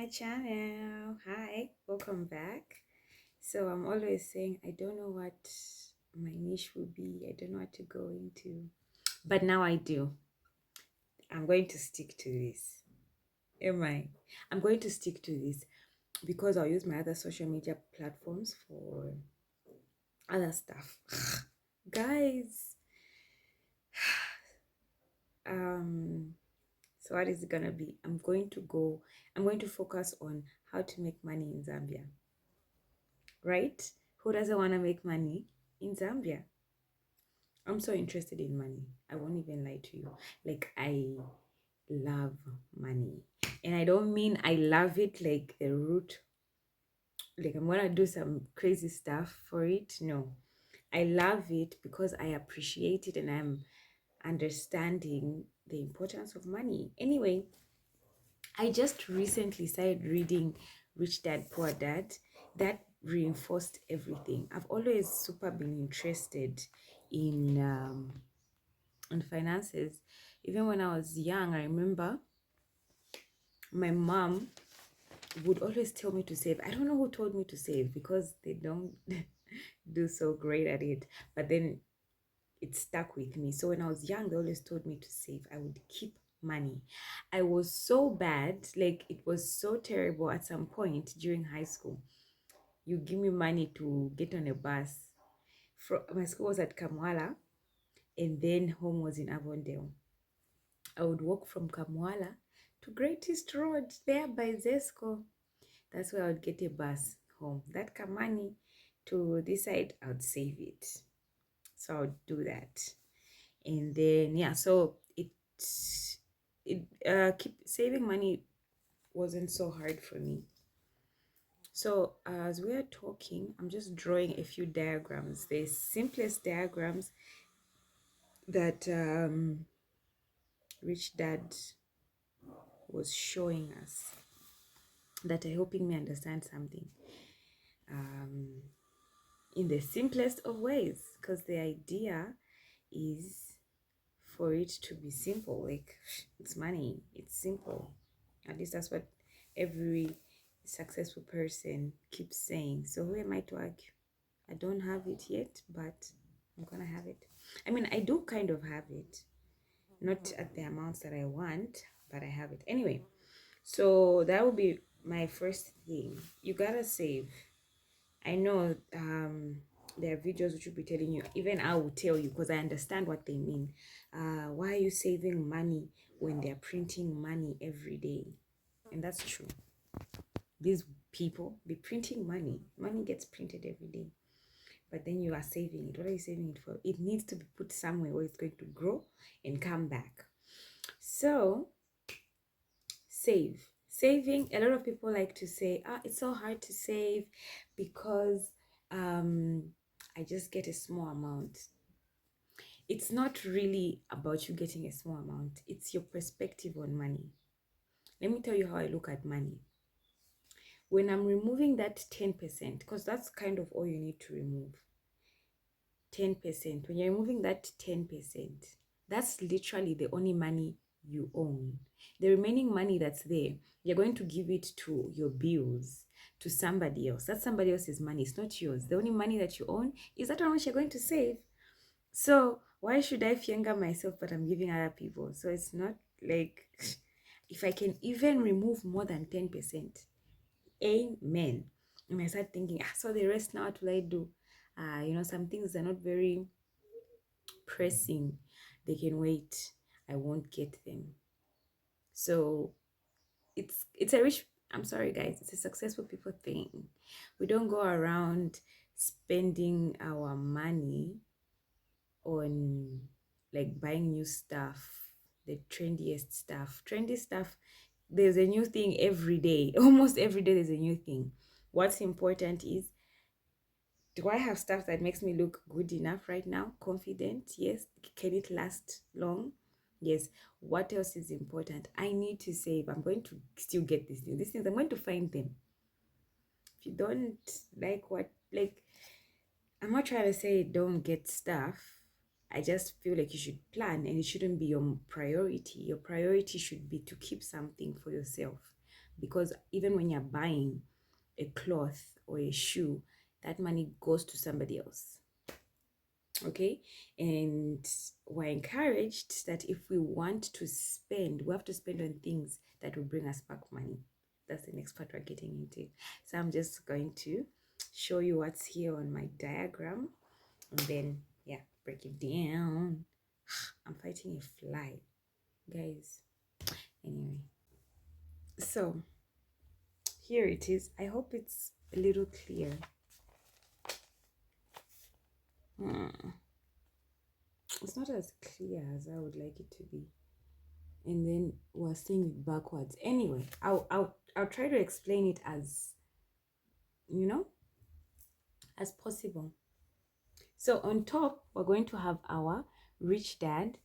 channel. Hi, welcome back. So I'm always saying I don't know what my niche will be. I don't know what to go into. But now I do. I'm going to stick to this. Am I? I'm going to stick to this because I'll use my other social media platforms for other stuff. Guys, so what is it gonna be? I'm going to focus on how to make money in Zambia. Right? Who doesn't want to make money in Zambia? I'm so interested in money. I won't even lie to you. Like, I love money. And I don't mean I love it like the root, like I'm going to do some crazy stuff for it. No. I love it because I appreciate it and I'm understanding the importance of money. Anyway, I just recently started reading Rich Dad Poor Dad. That reinforced everything. I've always super been interested in finances. Even when I was young, I remember my mom would always tell me to save. I don't know who told me to save because they don't do so great at it. But then it stuck with me. So when I was young, they always told me to save. I would keep money. I was so bad, like it was so terrible at some point during high school. You give me money to get on a bus. My school was at Kamwala and then home was in Avondale. I would walk from Kamwala to Great East Road there by Zesco. That's where I would get a bus home. That money to this side, I would save it. So I would do that. And then so keep saving money wasn't so hard for me. So as we're talking, I'm just drawing a few diagrams, the simplest diagrams that Rich Dad was showing us, that are helping me understand something in the simplest of ways, because the idea is for it to be simple. Like, it's money, it's simple. At least that's what every successful person keeps saying. So who am I to argue? I don't have it yet, but I'm gonna have it. I mean, I do kind of have it, not at the amounts that I want, but I have it anyway. So that would be my first thing. You gotta save. I know there are videos which will be telling you, even I will tell you because I understand what they mean. Why are you saving money when they're printing money every day? And that's true. These people be printing money. Money gets printed every day. But then you are saving it. What are you saving it for? It needs to be put somewhere where it's going to grow and come back. So saving, a lot of people like to say, it's so hard to save because I just get a small amount. It's not really about you getting a small amount. It's your perspective on money. Let me tell you how I look at money. When I'm removing that 10%, because that's kind of all you need to remove, 10%. When you're removing that 10%, that's literally the only money you own. The remaining money that's there, you're going to give it to your bills, to somebody else. That's somebody else's money. It's not yours. The only money that you own is that one which you're going to save. So why should I finger myself, but I'm giving other people? So it's not like, if I can even remove more than 10%, amen. And I start thinking, so the rest now, what will I do? Some things are not very pressing. They can wait. I won't get them. So it's a rich, I'm sorry guys, it's a successful people thing. We don't go around spending our money on like buying new stuff, the trendiest stuff. Trendy stuff, there's a new thing every day. Almost every day there's a new thing. What's important is, do I have stuff that makes me look good enough right now? Confident? Yes. Can it last long? Yes. What else is important? I need to save. I'm going to still get these things. These things, I'm going to find them. If you don't I'm not trying to say don't get stuff. I just feel like you should plan, and it shouldn't be your priority. Your priority should be to keep something for yourself, because even when you're buying a cloth or a shoe, that money goes to somebody else. Okay, and we're encouraged that if we want to spend, we have to spend on things that will bring us back money. That's the next part we're getting into. So I'm just going to show you what's here on my diagram, and then yeah, break it down. I'm fighting a fly, guys. Anyway, so here it is. I hope it's a little clear. It's not as clear as I would like it to be. And then we're seeing it backwards. Anyway, I'll try to explain it as, you know, as possible. So on top, we're going to have our rich dad,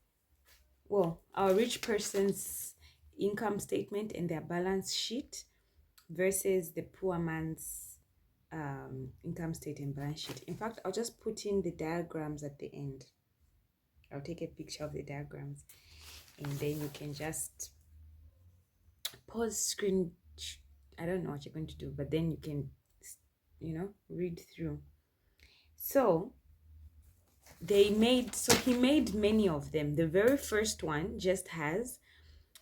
well, our rich person's income statement and their balance sheet versus the poor man's income statement and balance sheet. In fact, I'll just put in the diagrams at the end. I'll take a picture of the diagrams, and then you can just pause screen. I don't know what you're going to do, but then you can, read through. So he made many of them. The very first one just has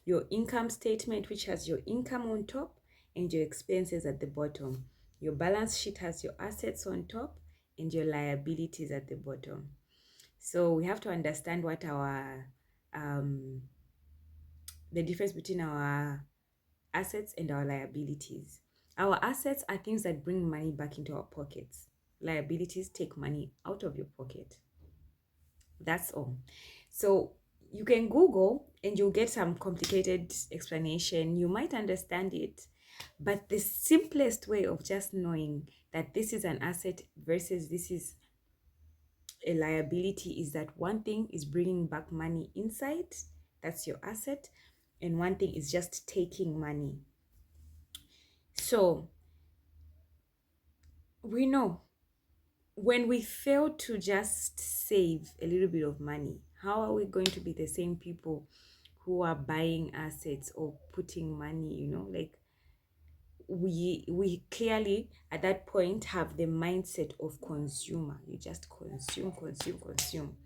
your income statement, which has your income on top and your expenses at the bottom. Your balance sheet has your assets on top and your liabilities at the bottom. So we have to understand what our the difference between our assets and our liabilities. Our assets are things that bring money back into our pockets. Liabilities take money out of your pocket. That's all. So you can Google and you'll get some complicated explanation. You might understand it, but the simplest way of just knowing that this is an asset versus this is a liability is that one thing is bringing back money inside, that's your asset, and one thing is just taking money. So we know when we fail to just save a little bit of money, how are we going to be the same people who are buying assets or putting money, like we clearly at that point have the mindset of consumer. You just consume.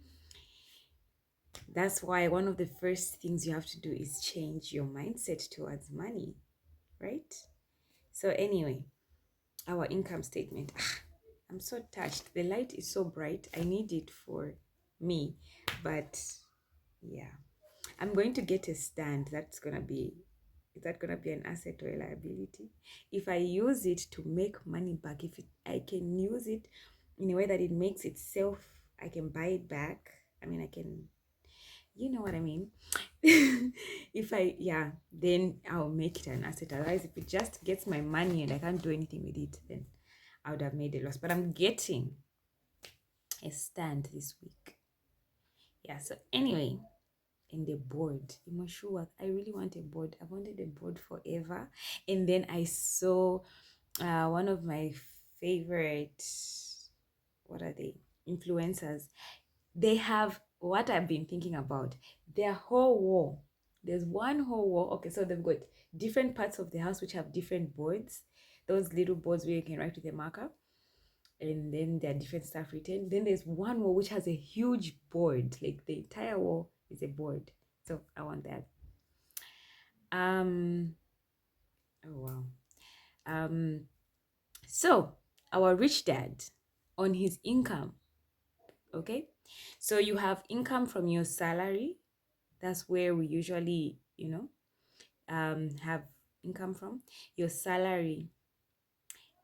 That's why one of the first things you have to do is change your mindset towards money, right? So anyway, our income statement. I'm so touched. The light is so bright. I need it for me. But yeah, I'm going to get a stand. Is that gonna be an asset or a liability? If I use it to make money back, I can use it in a way that it makes itself, I can buy it back. I mean, I can, you know what I mean? Then I'll make it an asset. Otherwise, if it just gets my money and I can't do anything with it, then I would have made a loss. But I'm getting a stand this week. Yeah, so anyway, in the board, I really want a board. I've wanted a board forever. And then I saw one of my favorite, what are they? Influencers. They have what I've been thinking about. Their whole wall. There's one whole wall. Okay, so they've got different parts of the house which have different boards. Those little boards where you can write with a marker. And then there are different stuff written. Then there's one wall which has a huge board. Like the entire wall is a board. So I want that. Oh wow. So our rich dad, on his income, okay? So you have income from your salary. That's where we usually, have income from your salary.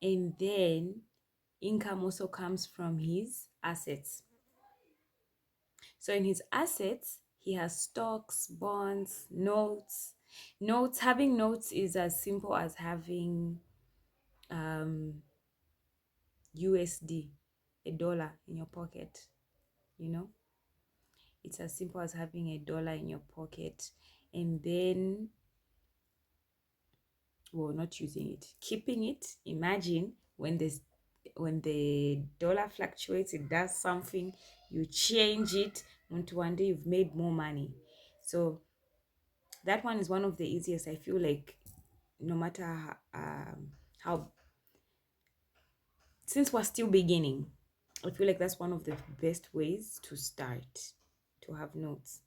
And then income also comes from his assets. So in his assets, he has stocks, bonds, notes. Having notes is as simple as having USD, a dollar in your pocket, It's as simple as having a dollar in your pocket and then, well, not using it, keeping it. Imagine when the dollar fluctuates, it does something, you change it, until one day you've made more money. So that one is one of the easiest. I feel like no matter how, since we're still beginning, I feel like that's one of the best ways to start, to have notes.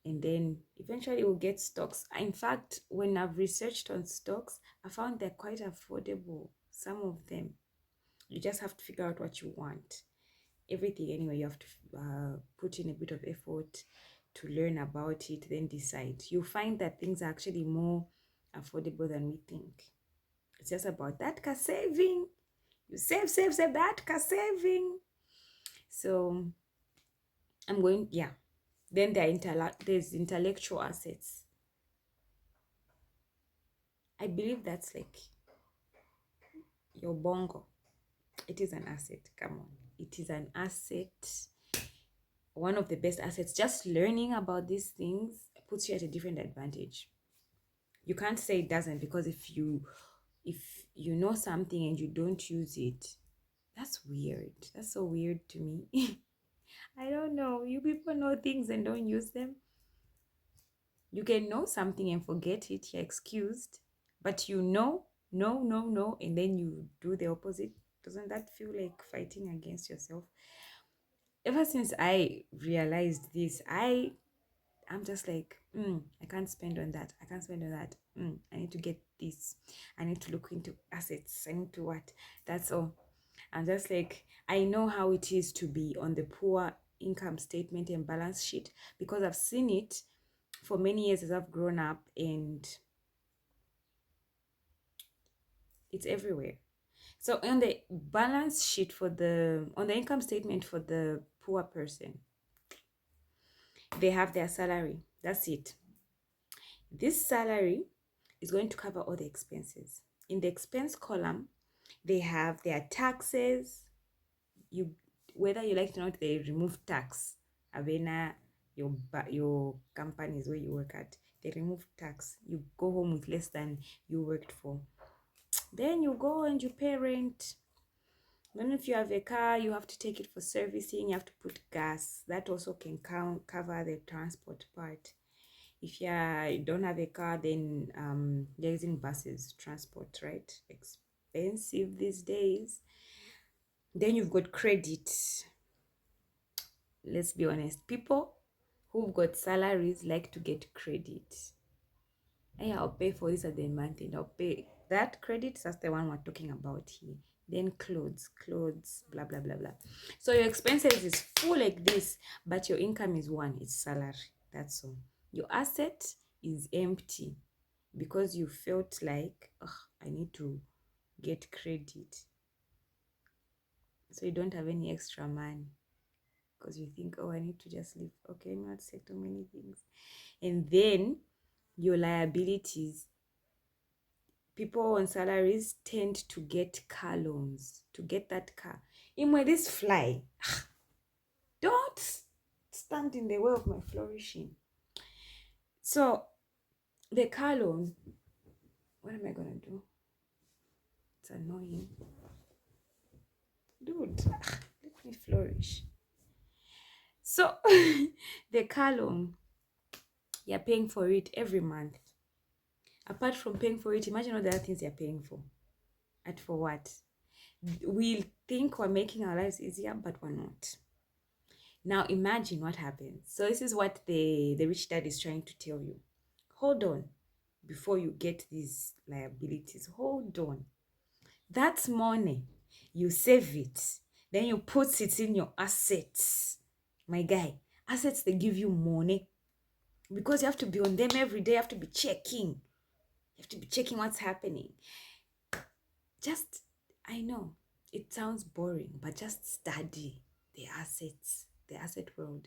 And then eventually we'll get stocks. In fact, when I've researched on stocks, I found they're quite affordable, some of them. You just have to figure out what you want. Everything, anyway, you have to put in a bit of effort to learn about it, then decide. You'll find that things are actually more affordable than we think. It's just about that car saving. You save that car saving. So I'm going, yeah. Then there's intellectual assets. I believe that's like your bongo. It is an asset. Come on. It is an asset. One of the best assets. Just learning about these things puts you at a different advantage. You can't say it doesn't, because if you know something and you don't use it, that's weird. That's so weird to me. I don't know. You people know things and don't use them. You can know something and forget it. You're excused. But you know, no, and then you do the opposite. Doesn't that feel like fighting against yourself? Ever since I realized this, I'm just like, I can't spend on that. I can't spend on that. I need to get this. I need to look into assets. I need to what? That's all. I'm just like, I know how it is to be on the poor income statement and balance sheet, because I've seen it for many years as I've grown up, and it's everywhere. So on the balance sheet on the income statement for the poor person, they have their salary. That's it. This salary is going to cover all the expenses. In the expense column, they have their taxes. You, whether you like it or not, they remove tax. Avena, your companies where you work at, they remove tax. You go home with less than you worked for. Then you go and you pay rent. Then if you have a car, you have to take it for servicing. You have to put gas. That also can cover the transport part. If you don't have a car, then you're using buses, transport, right? Expensive these days. Then you've got credit. Let's be honest. People who've got salaries like to get credit. Hey, I'll pay for this at the month and I'll pay that credit. That's the one we're talking about here. Then clothes, blah, blah, blah, blah. So your expenses is full like this, but your income is one, it's salary. That's all. Your asset is empty because you felt like, I need to get credit. So you don't have any extra money because you think, I need to just live. Okay, not settle many things. And then your liabilities. People on salaries tend to get car loans to get that car. Imwe, this fly. Don't stand in the way of my flourishing. So the car loan, what am I gonna do? It's annoying. Dude, let me flourish. So the car loan, you're paying for it every month. Apart from paying for it, imagine all the other things you're paying for. And for what? We think we're making our lives easier, but we're not. Now imagine what happens. So this is what the rich dad is trying to tell you. Hold on before you get these liabilities. Hold on. That's money. You save it. Then you put it in your assets. My guy, assets, they give you money. Because you have to be on them every day. You have to be checking. You have to be checking what's happening. I know it sounds boring, but just study the assets, the asset world.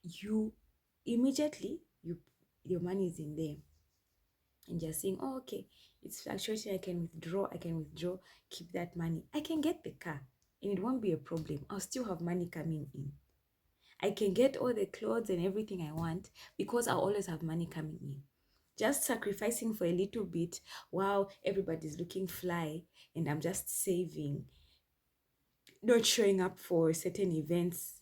You immediately, your money is in there. And you're saying, okay, it's fluctuating, I can withdraw, keep that money. I can get the car and it won't be a problem. I'll still have money coming in. I can get all the clothes and everything I want because I'll always have money coming in. Just sacrificing for a little bit while everybody's looking fly and I'm just saving, not showing up for certain events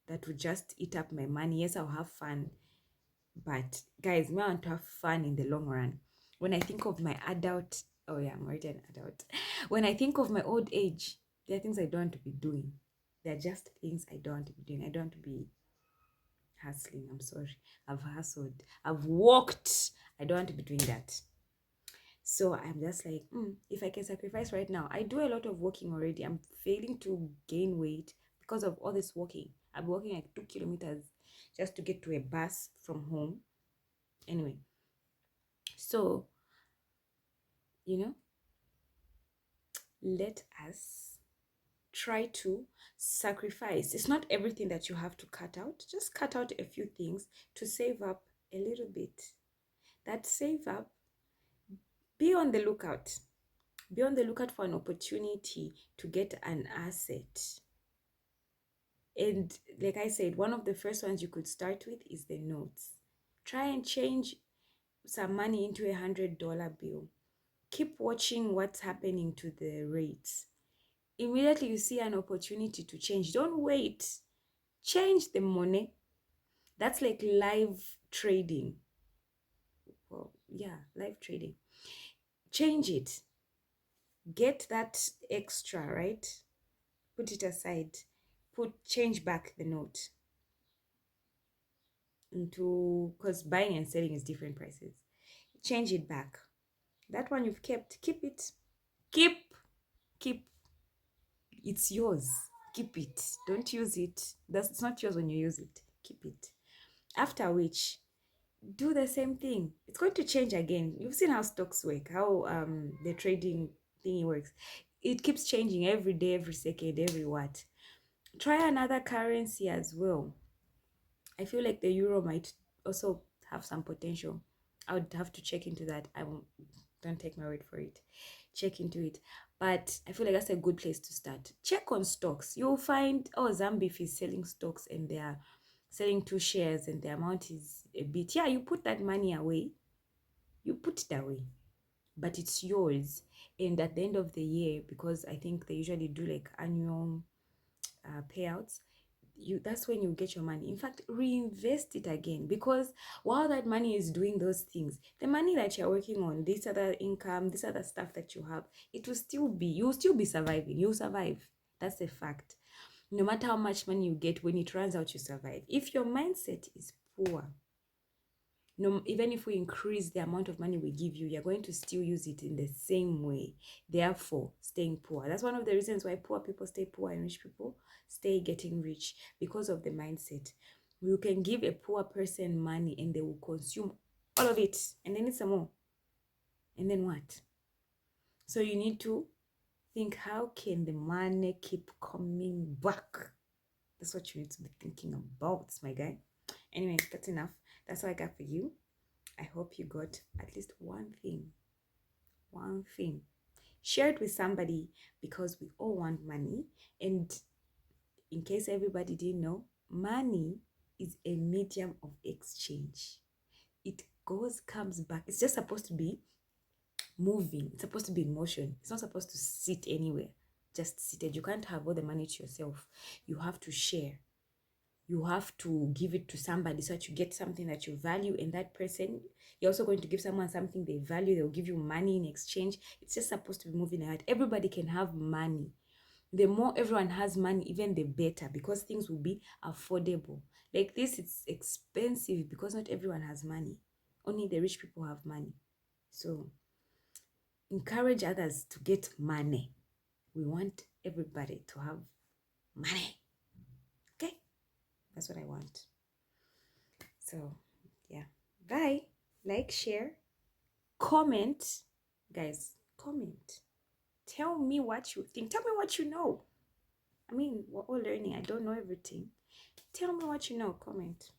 that would just eat up my money. Yes, I'll have fun, But guys, we want to have fun in the long run. When I think of my adult, oh yeah, I'm already an adult. When I think of my old age, there are things I don't want to be doing. They're just things I don't want to be doing. I don't want to be hustling. I'm sorry. I've hustled. I've walked. I don't want to be doing that. So I'm just like, if I can sacrifice right now, I do a lot of walking already. I'm failing to gain weight because of all this walking. I'm walking like 2 kilometers just to get to a bus from home. Anyway, so, let us try to sacrifice. It's not everything that you have to cut out. Just cut out a few things to save up a little bit. That save up, be on the lookout. Be on the lookout for an opportunity to get an asset. And like I said, one of the first ones you could start with is the notes. Try and change some money into $100 bill. Keep watching what's happening to the rates. Immediately you see an opportunity to change, don't wait. Change the money. That's like live trading. Well, yeah, live trading. Change it. Get that extra, right? Put it aside. Change back the note into, because buying and selling is different prices. Change it back. That one you've kept, keep it. Keep. It's yours. Keep it. Don't use it. It's not yours when you use it. Keep it. After which, do the same thing. It's going to change again. You've seen how stocks work, how the trading thingy works. It keeps changing every day, every second, every what. Try another currency as well. I feel like the euro might also have some potential. I would have to check into that. Don't take my word for it. Check into it. But I feel like that's a good place to start. Check on stocks. You'll find, Zambia is selling stocks and they are selling 2 shares and the amount is a bit. Yeah, you put that money away. You put it away. But it's yours. And at the end of the year, because I think they usually do like annual payouts, that's when you get your money. In fact, reinvest it again, because while that money is doing those things, the money that you're working on, this other income, this other stuff that you have, you'll still be surviving. You'll survive. That's a fact. No matter how much money you get, when it runs out, you survive. If your mindset is poor, no, even if we increase the amount of money we give you, you're going to still use it in the same way. Therefore, staying poor. That's one of the reasons why poor people stay poor and rich people stay getting rich, because of the mindset. You can give a poor person money and they will consume all of it and then it's some more. And then what? So you need to think, how can the money keep coming back? That's what you need to be thinking about, my guy. Anyway, that's enough. That's all I got for you. I hope you got at least one thing. One thing. Share it with somebody, because we all want money. And in case everybody didn't know, money is a medium of exchange. It comes back. It's just supposed to be moving. It's supposed to be in motion. It's not supposed to sit anywhere, just seated. You can't have all the money to yourself. You have to share. You have to give it to somebody so that you get something that you value, and that person, you're also going to give someone something they value. They'll give you money in exchange. It's just supposed to be moving ahead. Everybody can have money. The more everyone has money, even the better, because things will be affordable. Like this, it's expensive because not everyone has money. Only the rich people have money. So encourage others to get money. We want everybody to have money. Okay? That's what I want. So, yeah. Bye. Like, share, comment. Guys, comment. Tell me what you think. Tell me what you know. I mean, we're all learning. I don't know everything. Tell me what you know. Comment.